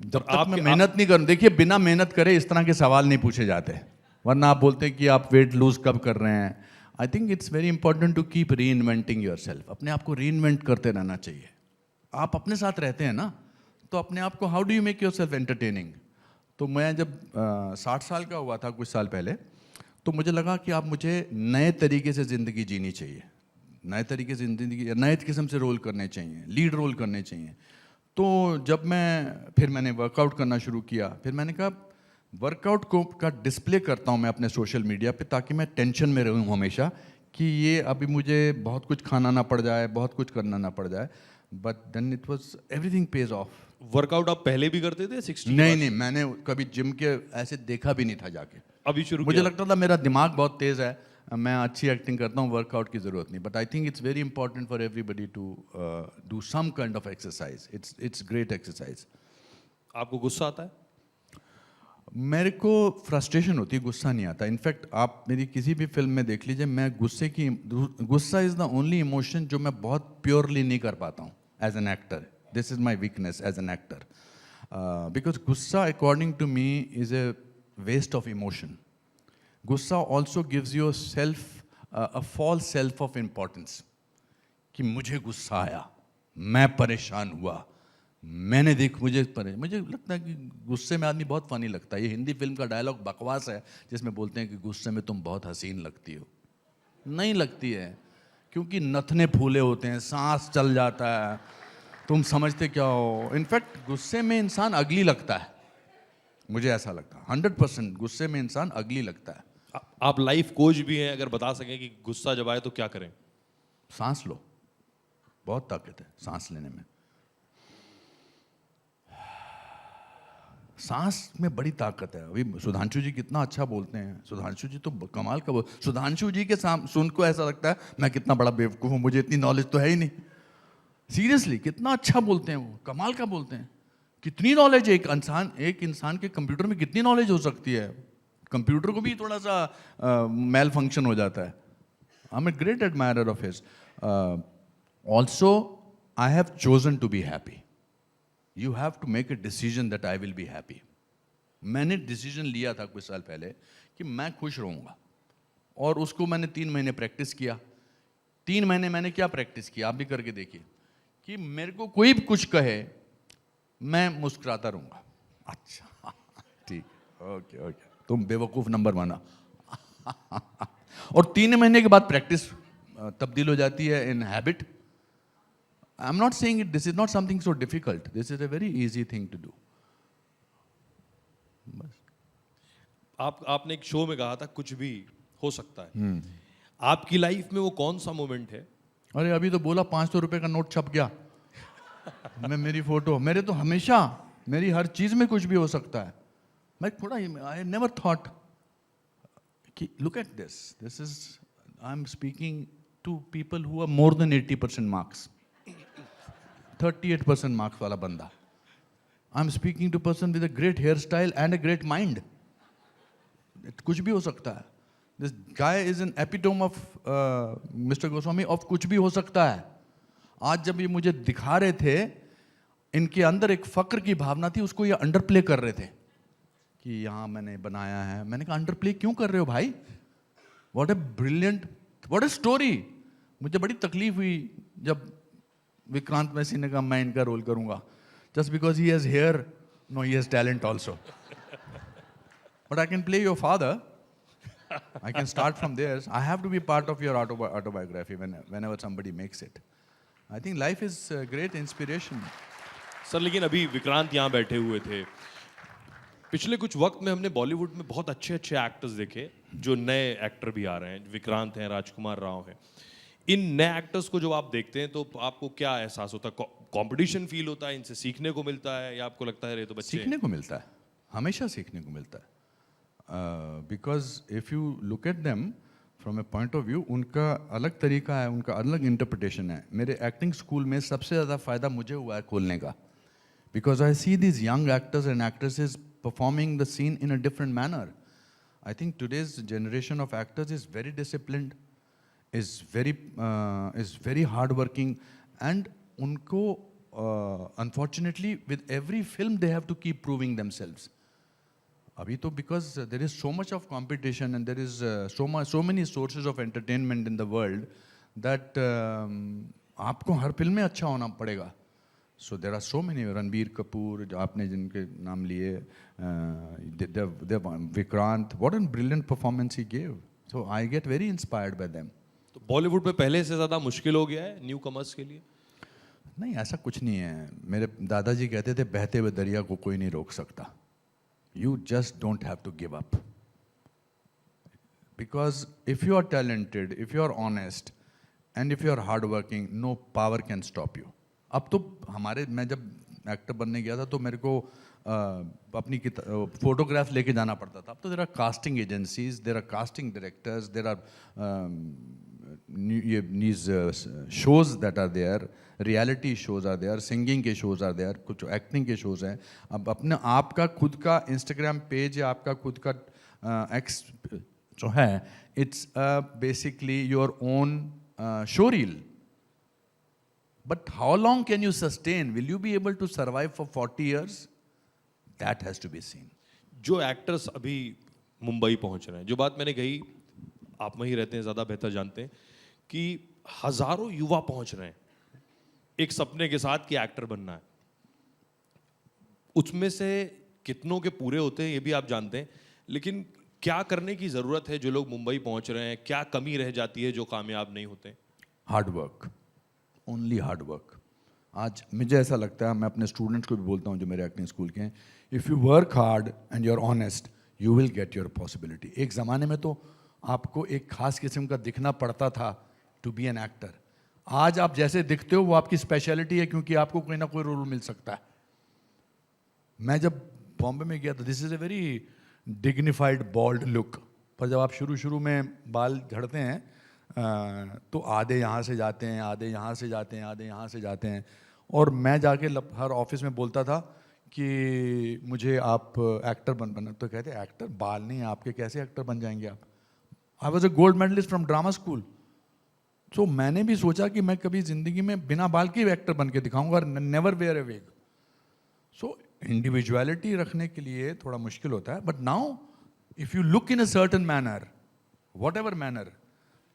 जब तक आपके- मैं मेहनत नहीं करूँ, देखिए बिना मेहनत करे इस तरह के सवाल नहीं पूछे जाते। वरना आप बोलते हैं कि आप वेट लूज कब कर रहे हैं। I think it's very important to keep reinventing yourself. अपने आप को री इन्वेंट करते रहना चाहिए। आप अपने साथ रहते हैं ना, तो अपने आप को how do you make your self entertaining. तो मैं जब 60 साल का हुआ था कुछ साल पहले, तो मुझे लगा कि आप मुझे नए तरीके से ज़िंदगी जीनी चाहिए, नए तरीके से ज़िंदगी, नए किस्म से रोल करने चाहिए, लीड रोल करने चाहिए। तो जब फिर मैंने वर्कआउट करना शुरू किया। फिर मैंने कहा वर्कआउट का डिस्प्ले करता हूँ मैं अपने सोशल मीडिया पे, ताकि मैं टेंशन में रहूँ हमेशा कि ये अभी मुझे बहुत कुछ खाना ना पड़ जाए, बहुत कुछ करना ना पड़ जाए। But then it was everything page off. Workout आप पहले भी करते थे 60? नहीं, मैंने कभी जिम के ऐसे देखा भी नहीं था जाके। अभी शुरू मुझे किया? लगता था मेरा दिमाग बहुत तेज़ है, मैं अच्छी एक्टिंग करता हूँ, वर्कआउट की ज़रूरत नहीं। But I think it's very important for everybody to do some kind of exercise. It's great exercise. आपको गुस्सा आता है? मेरे को फ्रस्ट्रेशन होती है, गुस्सा नहीं आता। इनफैक्ट आप मेरी किसी भी फिल्म में देख लीजिए, मैं गुस्सा इज़ द ओनली इमोशन जो मैं बहुत प्योरली नहीं कर पाता हूँ as an actor. This is my weakness as an actor, because गुस्सा according to me is a waste of emotion. गुस्सा also gives your self a false self of importance कि मुझे गुस्सा आया, मैं परेशान हुआ, मुझे लगता है कि गुस्से में आदमी बहुत फनी लगता है। ये हिंदी फिल्म का डायलॉग बकवास है जिसमें बोलते हैं कि गुस्से में तुम बहुत हसीन लगती हो। नहीं लगती है, क्योंकि नथने फूले होते हैं, सांस चल जाता है, तुम समझते क्या हो। इनफैक्ट गुस्से में इंसान अगली लगता है, मुझे ऐसा लगता है। 100% गुस्से में इंसान अगली लगता है। आप लाइफ कोच भी हैं, अगर बता सकें कि गुस्सा जब आए तो क्या करें? सांस लो, बहुत ताकत है सांस लेने में। सांस में बड़ी ताकत है। अभी सुधांशु जी कितना अच्छा बोलते हैं। सुधांशु जी तो कमाल का सुधांशु जी के सुन को ऐसा लगता है मैं कितना बड़ा बेवकूफ़ हूँ, मुझे इतनी नॉलेज तो है ही नहीं। सीरियसली कितना अच्छा बोलते हैं वो, कमाल का बोलते हैं। कितनी नॉलेज है एक इंसान के कंप्यूटर में कितनी नॉलेज हो सकती है। कंप्यूटर को भी थोड़ा सा मेल फंक्शन हो जाता है। I am a great admirer of his. Also I have chosen to be happy. You have to make a decision that I will be happy. मैंने डिसीजन लिया था कुछ साल पहले कि मैं खुश रहूँगा, और उसको मैंने 3 महीने प्रैक्टिस किया। 3 महीने मैंने क्या प्रैक्टिस किया, आप भी करके देखिए, कि मेरे को कोई भी कुछ कहे मैं मुस्कुराता रहूँगा। अच्छा ठीक, ओके, तुम बेवकूफ़ नंबर 1। और 3 महीने के बाद प्रैक्टिस तब्दील हो जाती है in habit, I'm not saying it, this is not something so difficult. This is a very easy thing to do. आपने एक शो में कहा था कुछ भी हो सकता है। आपकी लाइफ में वो कौन सा मोमेंट है? अरे अभी तो बोला 500 रुपए का नोट छप गया। मैं मेरी फोटो, मेरे तो हमेशा मेरी हर चीज में कुछ भी हो सकता है। मैं थोड़ा आई नेवर थॉट कि look at this is I am speaking to people who are more than 80% marks, 38% marks वाला बंदा। I am speaking to person with a great hair style and a great mind. कुछ भी हो सकता है। This guy is an epitome of mister Goswami of कुछ भी हो सकता है। आज जब ये मुझे दिखा रहे थे, इनके अंदर एक फक्र की भावना थी, उसको ये अंडर प्ले कर रहे थे कि यहाँ मैंने बनाया है। मैंने कहा अंडर प्ले क्यों कर रहे हो भाई? What a brilliant, what a story. मुझे बड़ी तकलीफ हुई जब विक्रांत मैसी ने कहा मैं इनका रोल करूंगा, just because he has hair, no he has talent also. But I can play your father, I can start from there. I have to be part of your autobiography whenever somebody makes it. I think life is a great inspiration. Sir लेकिन अभी विक्रांत यहाँ बैठे हुए थे, पिछले कुछ वक्त में हमने बॉलीवुड में बहुत अच्छे अच्छे एक्टर्स देखे, जो नए एक्टर भी आ रहे हैं। विक्रांत हैं, राजकुमार राव हैं। इन नए एक्टर्स को जब आप देखते हैं तो आपको क्या एहसास होता है? कंपटीशन फील होता है, इनसे सीखने को मिलता है, या आपको लगता है ये तो बच्चे सीखने को मिलता है, हमेशा सीखने को मिलता है। Because if you look at them from A point of view, उनका अलग तरीका है, उनका अलग इंटरप्रिटेशन है। मेरे एक्टिंग स्कूल में सबसे ज़्यादा फायदा मुझे हुआ है खोलने का, because I see these young actors and actresses performing the seen in a different manner. I think today's generation of actors is very disciplined, is very hardworking, and उनको unfortunately with every film they have to keep proving themselves. अभी तो because there is so much of competition and there is so many sources of entertainment in the world that आपको हर film में अच्छा होना पड़ेगा. So there are so many, Ranbir Kapoor जो आपने जिनके नाम लिए, Vikrant, what a brilliant performance he gave. So I get very inspired by them. तो बॉलीवुड में पहले से ज़्यादा मुश्किल हो गया है न्यू कमर्स के लिए? नहीं, ऐसा कुछ नहीं है. मेरे दादाजी कहते थे बहते हुए दरिया को कोई नहीं रोक सकता. You just don't have to give up. Because if you are talented, if you are honest, and if you are hardworking, no power can stop you. अब तो मैं जब एक्टर बनने गया था तो मेरे को अपनी फोटोग्राफ लेके जाना पड़ता था. अब तो there are casting agencies, there are casting directors, there are shows that are there, reality shows are there, singing के shows are there, कुछ एक्टिंग के shows हैं. अब अपने आपका खुद का इंस्टाग्राम पेज या आपका खुद का एक्स जो है, it's basically your own show reel. But how long can you sustain? Will you be able to survive for 40 years? That has to be seen. जो एक्टर्स अभी मुंबई पहुंच रहे हैं, जो बात मैंने कही, आप वहीं रहते हैं, ज़्यादा बेहतर जानते हैं कि हजारों युवा पहुंच रहे हैं एक सपने के साथ कि एक्टर बनना है. उसमें से कितनों के पूरे होते हैं ये भी आप जानते हैं, लेकिन क्या करने की ज़रूरत है? जो लोग मुंबई पहुंच रहे हैं, क्या कमी रह जाती है जो कामयाब नहीं होते? Hard work, only hard work. आज मुझे ऐसा लगता है, मैं अपने स्टूडेंट्स को भी बोलता हूँ जो मेरे एक्टिंग स्कूल के हैं, if you work hard and you are honest, you will get your possibility. एक ज़माने में तो आपको एक खास किस्म का दिखना पड़ता था टू बी एन एक्टर. आज आप जैसे दिखते हो वो आपकी स्पेशलिटी है, क्योंकि आपको कोई ना कोई रोल मिल सकता है. मैं जब बॉम्बे में गया था, this is a very dignified bold look, पर जब आप शुरू में बाल झड़ते हैं तो आधे यहाँ से जाते हैं, आधे यहाँ से जाते हैं, आधे यहाँ से जाते हैं. और मैं जाके हर ऑफिस में बोलता था कि मुझे आप एक्टर बनना. तो कहते एक्टर, बाल नहीं है आपके, कैसे एक्टर बन जाएंगे आप? I was a gold medalist from drama school. So मैंने भी सोचा कि मैं कभी जिंदगी में बिना बाल के एक्टर बन के दिखाऊंगा, नेवर वेयर ए विग. सो इंडिविजुअलिटी रखने के लिए थोड़ा मुश्किल होता है. But now if you look in a certain manner, what ever manner,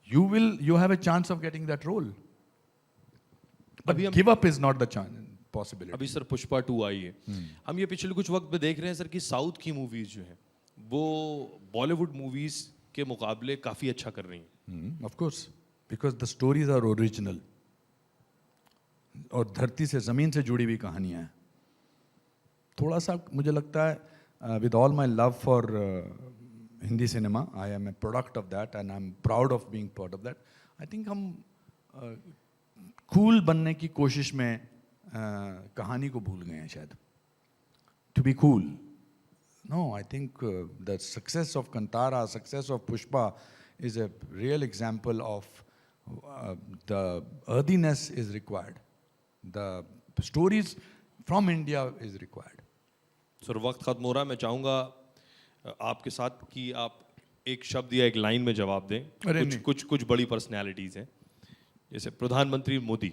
you have a chance of getting that role. But give up is not the possibility. अभी sir Pushpa 2 आई है. हम ये पिछले कुछ वक्त में देख रहे हैं सर कि साउथ की मूवीज जो है वो बॉलीवुड मूवीज के मुकाबले काफी अच्छा कर रही हैं. Of course, because the stories are original. और धरती से ज़मीन से जुड़ी हुई कहानियाँ हैं। थोड़ा सा मुझे लगता है with all my love for Hindi cinema, I am a product of that and I am proud of being part of that. I think हम कूल बनने की कोशिश में कहानी को भूल गए हैं शायद, to be cool. No, I think the success of Kantara, success of Pushpa is a real example of the earthiness is required. The stories from India is required. Sir वक्त खत्म हो रहा है, मैं चाहूँगा आपके साथ कि आप एक शब्द या एक लाइन में जवाब दें। अरे कुछ नहीं। कुछ कुछ बड़ी पर्सनैलिटीज़ हैं, जैसे प्रधानमंत्री Modi,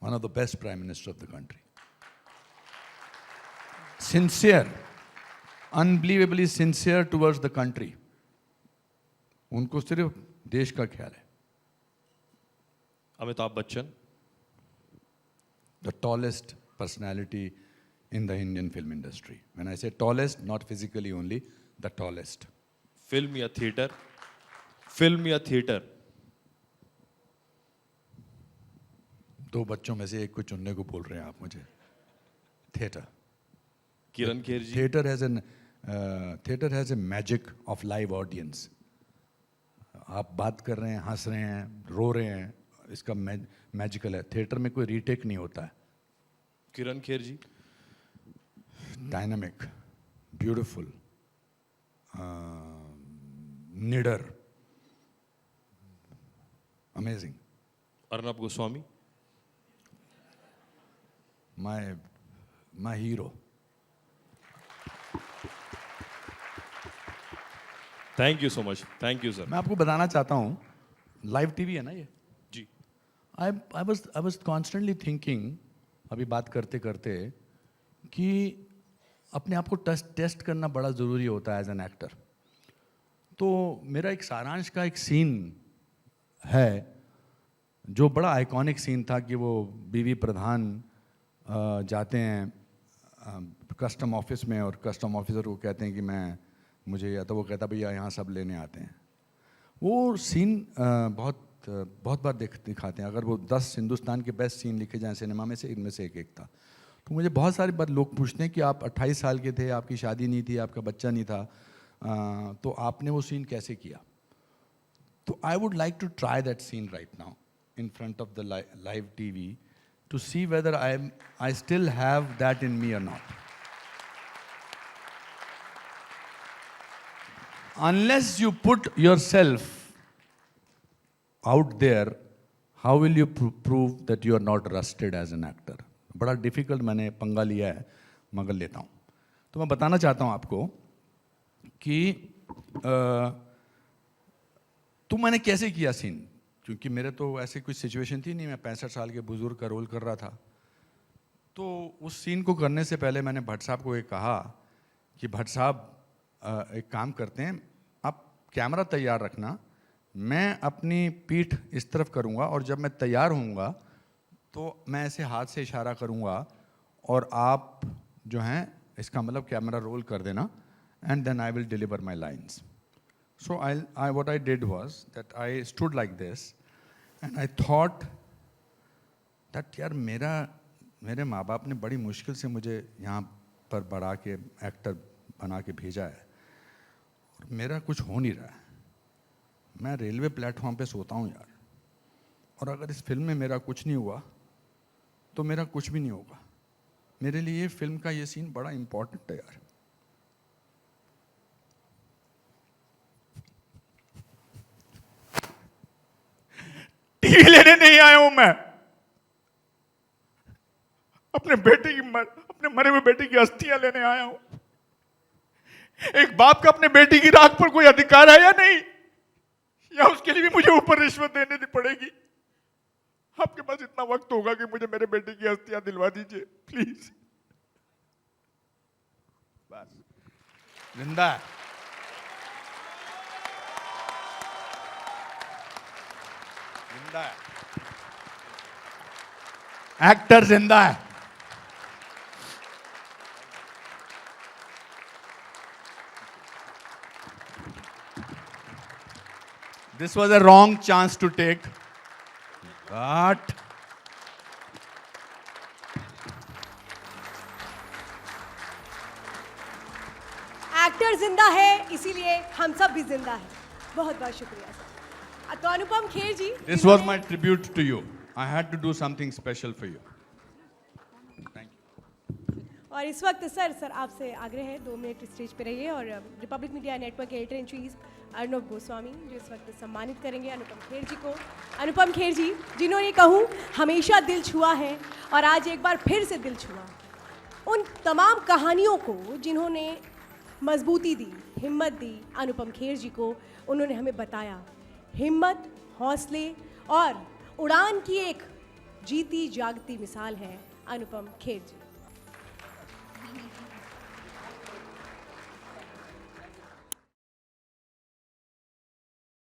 One of the best prime minister of the country. Sincere, unbelievably sincere towards the country. उनको सिर्फ देश का ख्याल है। Amitabh Bachchan, The tallest personality in the Indian film industry. When I say tallest, not physically only, the tallest. Film या theatre, film या theatre, दो बच्चों में से एक को चुनने को बोल रहे हैं आप मुझे। Theatre. Kiran Kher ji, Theater has a magic of live audience. आप बात कर रहे हैं, हंस रहे हैं, रो रहे हैं, इसका मैजिकल है। थिएटर में कोई रीटेक नहीं होता है। किरण खेर जी, डायनामिक, ब्यूटीफुल, निडर, amazing. Arnab Goswami, my hero. Thank you so much, thank you sir. मैं आपको बताना चाहता हूँ, लाइव टीवी है ना ये। जी, आई वाज कॉन्स्टेंटली थिंकिंग, अभी बात करते करते, कि अपने आप को टेस्ट करना बड़ा ज़रूरी होता है एज एन एक्टर। तो मेरा एक सारांश का एक सीन है जो बड़ा आइकॉनिक सीन था, कि वो बीवी प्रधान जाते हैं कस्टम ऑफिस में, और कस्टम ऑफिसर को कहते हैं कि मुझे, या तो वो कहता भैया यहाँ सब लेने आते हैं। वो सीन बहुत बार दिखाते हैं। अगर वो 10 हिंदुस्तान के बेस्ट सीन लिखे जाएं सिनेमा में से, इनमें से एक था। तो मुझे बहुत सारी बार लोग पूछते हैं कि आप 28 साल के थे, आपकी शादी नहीं थी, आपका बच्चा नहीं था, तो आपने वो सीन कैसे किया? तो I would like to try that scene right now in front of the live TV to see whether I still have that in me और not. Unless you put yourself out there, how will you prove that you are not rusted as an actor? बड़ा difficult मैंने पंगा लिया है, मगर लेता हूँ। तो मैं बताना चाहता हूँ आपको कि तो मैंने कैसे किया सीन, क्योंकि मेरे तो ऐसे कोई सिचुएशन थी नहीं, मैं 65 साल के बुजुर्ग का रोल कर रहा था। तो उस सीन को करने से पहले मैंने भट्ट साहब को ये कहा कि भट्ट साहब एक काम करते हैं, आप कैमरा तैयार रखना, मैं अपनी पीठ इस तरफ करूंगा, और जब मैं तैयार होऊंगा तो मैं ऐसे हाथ से इशारा करूंगा, और आप जो हैं इसका मतलब कैमरा रोल कर देना, and then I will deliver my lines. So what I did was that I stood like this and I thought that यार मेरे माँ बाप ने बड़ी मुश्किल से मुझे यहाँ पर बढ़ा के एक्टर बना के भेजा है, और मेरा कुछ हो नहीं रहा है। मैं रेलवे प्लेटफॉर्म पे सोता हूँ यार, और अगर इस फिल्म में मेरा कुछ नहीं हुआ तो मेरा कुछ भी नहीं होगा। मेरे लिए फिल्म का ये सीन बड़ा इम्पोर्टेंट है यार। टीवी लेने नहीं आया हूं मैं, अपने मरे हुए बेटे की अस्थियां लेने आया हूं। एक बाप का अपने बेटी की राख पर कोई अधिकार है या नहीं, या उसके लिए भी मुझे ऊपर रिश्वत देने पड़ेगी? आपके पास इतना वक्त होगा कि मुझे मेरे बेटे की अस्थियां दिलवा दीजिए प्लीज। बस, जिंदा है, जिंदा है, एक्टर जिंदा है। This was a wrong chance to take, but actor जिंदा है, इसीलिए हम सब भी जिंदा हैं। बहुत बहुत शुक्रिया सर। तो अनुपम खेर जी, This was my tribute to you. I had to do something special for you. Thank you. और इस वक्त सर आपसे आग्रह है 2 मिनट स्टेज पे रहिए और रिपब्लिक मीडिया नेटवर्क के editor in chief Arnab Goswami जो इस वक्त सम्मानित करेंगे अनुपम खेर जी को। अनुपम खेर जी, जिन्होंने कहूँ हमेशा दिल छुआ है और आज एक बार फिर से दिल छुआ, उन तमाम कहानियों को जिन्होंने मजबूती दी, हिम्मत दी अनुपम खेर जी को, उन्होंने हमें बताया हिम्मत, हौसले और उड़ान की एक जीती जागती मिसाल है अनुपम खेर जी।